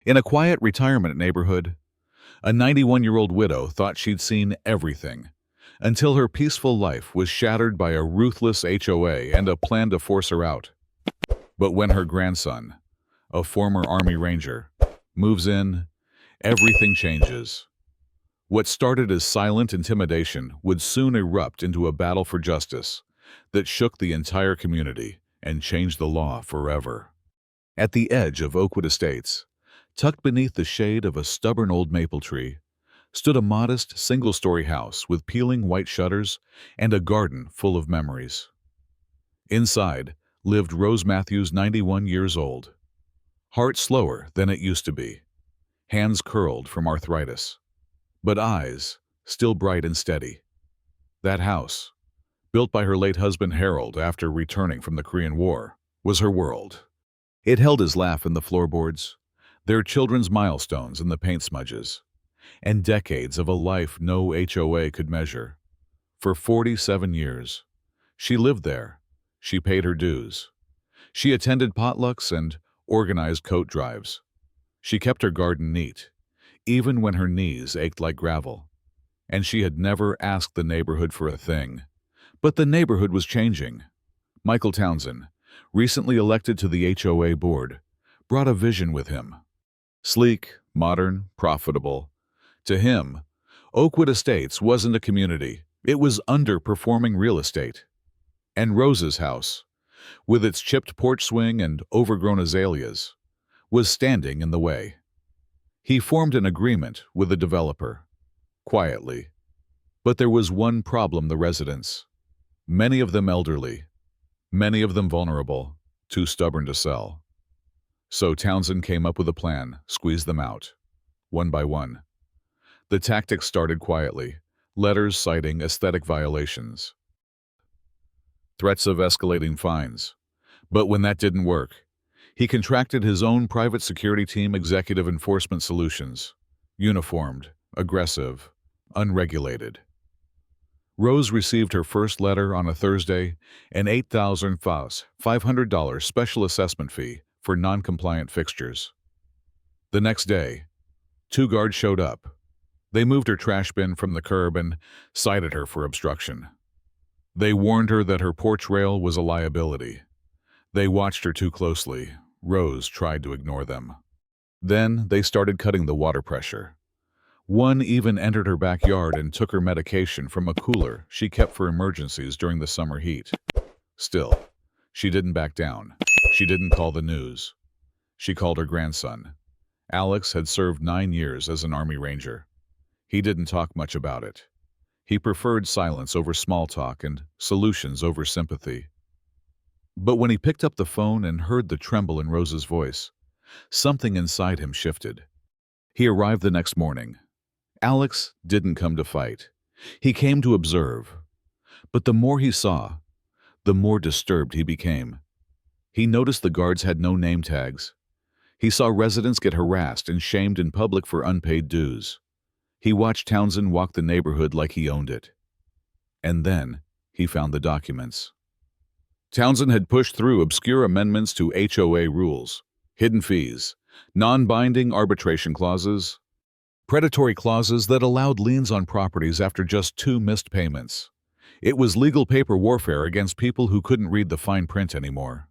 In a quiet retirement neighborhood, a 91-year-old widow thought she'd seen everything, until her peaceful life was shattered by a ruthless HOA and a plan to force her out. But when her grandson, a former Army Ranger, moves in, everything changes. What started as silent intimidation would soon erupt into a battle for justice that shook the entire community and changed the law forever. At the edge of Oakwood Estates, tucked beneath the shade of a stubborn old maple tree, stood a modest single-story house with peeling white shutters and a garden full of memories. Inside lived Rose Matthews, 91 years old. Heart slower than it used to be, hands curled from arthritis, but eyes still bright and steady. That house, built by her late husband Harold after returning from the Korean War, was her world. It held his laugh in the floorboards, their children's milestones in the paint smudges, and decades of a life no HOA could measure. For 47 years, she lived there. She paid her dues. She attended potlucks and organized coat drives. She kept her garden neat, even when her knees ached like gravel. And she had never asked the neighborhood for a thing. But the neighborhood was changing. Michael Townsend, recently elected to the HOA board, brought a vision with him. Sleek, modern, profitable. To him, Oakwood Estates wasn't a community. It was underperforming real estate. And Rose's house, with its chipped porch swing and overgrown azaleas, was standing in the way. He formed an agreement with the developer, quietly. But there was one problem: the residents. Many of them elderly, many of them vulnerable, too stubborn to sell. So Townsend came up with a plan: squeeze them out, one by one. The tactics started quietly, letters citing aesthetic violations, threats of escalating fines. But when that didn't work, he contracted his own private security team, Executive Enforcement Solutions, uniformed, aggressive, unregulated. Rose received her first letter on a Thursday, an $8,500 special assessment fee for non-compliant fixtures. The next day, 2 guards showed up. They moved her trash bin from the curb and cited her for obstruction. They warned her that her porch rail was a liability. They watched her too closely. Rose tried to ignore them. Then they started cutting the water pressure. One even entered her backyard and took her medication from a cooler she kept for emergencies during the summer heat. Still, she didn't back down. She didn't call the news. She called her grandson. Alex had served 9 years as an Army Ranger. He didn't talk much about it. He preferred silence over small talk and solutions over sympathy. But when he picked up the phone and heard the tremble in Rose's voice, something inside him shifted. He arrived the next morning. Alex didn't come to fight. He came to observe. But the more he saw, the more disturbed he became. He noticed the guards had no name tags. He saw residents get harassed and shamed in public for unpaid dues. He watched Townsend walk the neighborhood like he owned it. And then he found the documents. Townsend had pushed through obscure amendments to HOA rules, hidden fees, non-binding arbitration clauses, predatory clauses that allowed liens on properties after just 2 missed payments. It was legal paper warfare against people who couldn't read the fine print anymore.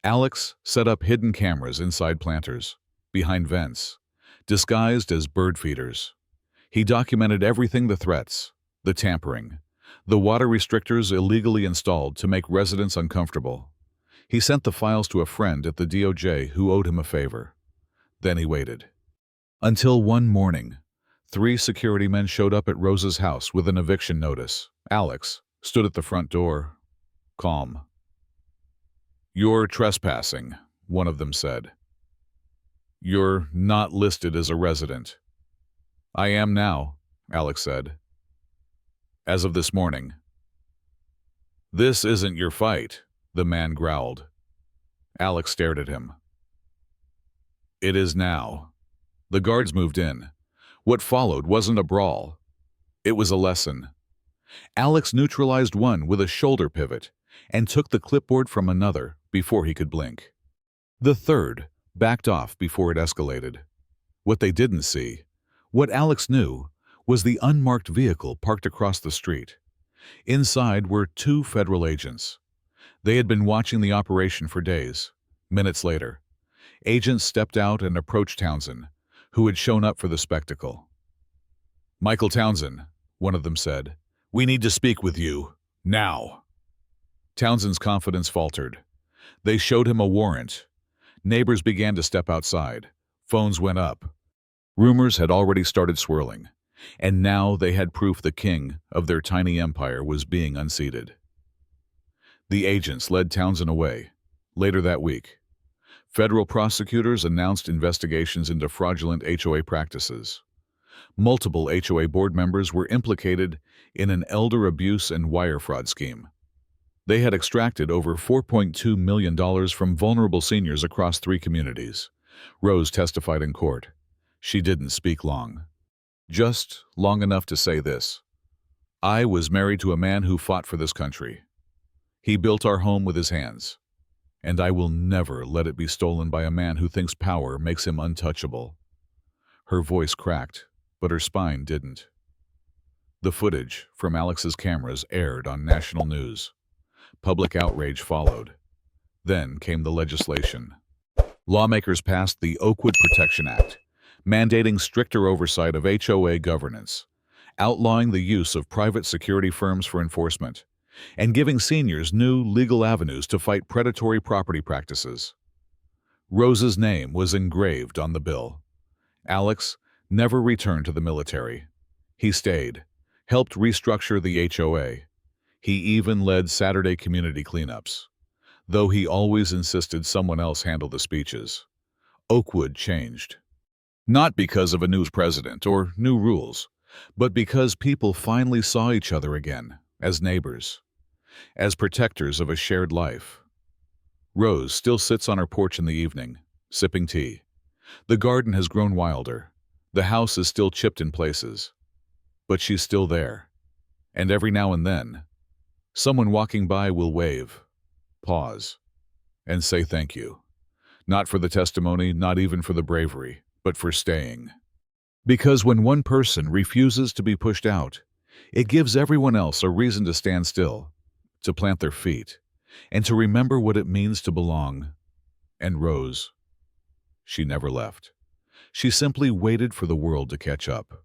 Alex set up hidden cameras inside planters, behind vents, disguised as bird feeders. He documented everything: the threats, the tampering, the water restrictors illegally installed to make residents uncomfortable. He sent the files to a friend at the DOJ who owed him a favor. Then he waited. Until one morning, 3 security men showed up at Rose's house with an eviction notice. Alex stood at the front door, calm. "You're trespassing," one of them said. "You're not listed as a resident." "I am now," Alex said. "As of this morning." "This isn't your fight," the man growled. Alex stared at him. "It is now." The guards moved in. What followed wasn't a brawl. It was a lesson. Alex neutralized one with a shoulder pivot and took the clipboard from another before he could blink. The third backed off before it escalated. What they didn't see, what Alex knew, was the unmarked vehicle parked across the street. Inside were two federal agents. They had been watching the operation for days. Minutes later, agents stepped out and approached Townsend, who had shown up for the spectacle. "Michael Townsend," one of them said, "we need to speak with you, now." Townsend's confidence faltered. They showed him a warrant. Neighbors began to step outside. Phones went up. Rumors had already started swirling, and now they had proof the king of their tiny empire was being unseated. The agents led Townsend away. Later that week, federal prosecutors announced investigations into fraudulent HOA practices. Multiple HOA board members were implicated in an elder abuse and wire fraud scheme. They had extracted over $4.2 million from vulnerable seniors across 3 communities. Rose testified in court. She didn't speak long. Just long enough to say this: "I was married to a man who fought for this country. He built our home with his hands, and I will never let it be stolen by a man who thinks power makes him untouchable." Her voice cracked, but her spine didn't. The footage from Alex's cameras aired on national news. Public outrage followed. Then came the legislation. Lawmakers passed the Oakwood Protection Act, mandating stricter oversight of HOA governance, outlawing the use of private security firms for enforcement, and giving seniors new legal avenues to fight predatory property practices. Rose's name was engraved on the bill. Alex never returned to the military. He stayed, helped restructure the HOA. He even led Saturday community cleanups, though he always insisted someone else handle the speeches. Oakwood changed. Not because of a new president or new rules, but because people finally saw each other again, as neighbors, as protectors of a shared life. Rose still sits on her porch in the evening, sipping tea. The garden has grown wilder. The house is still chipped in places. But she's still there. And every now and then, someone walking by will wave, pause, and say thank you. Not for the testimony, not even for the bravery, but for staying. Because when one person refuses to be pushed out, it gives everyone else a reason to stand still, to plant their feet, and to remember what it means to belong. And Rose, she never left. She simply waited for the world to catch up.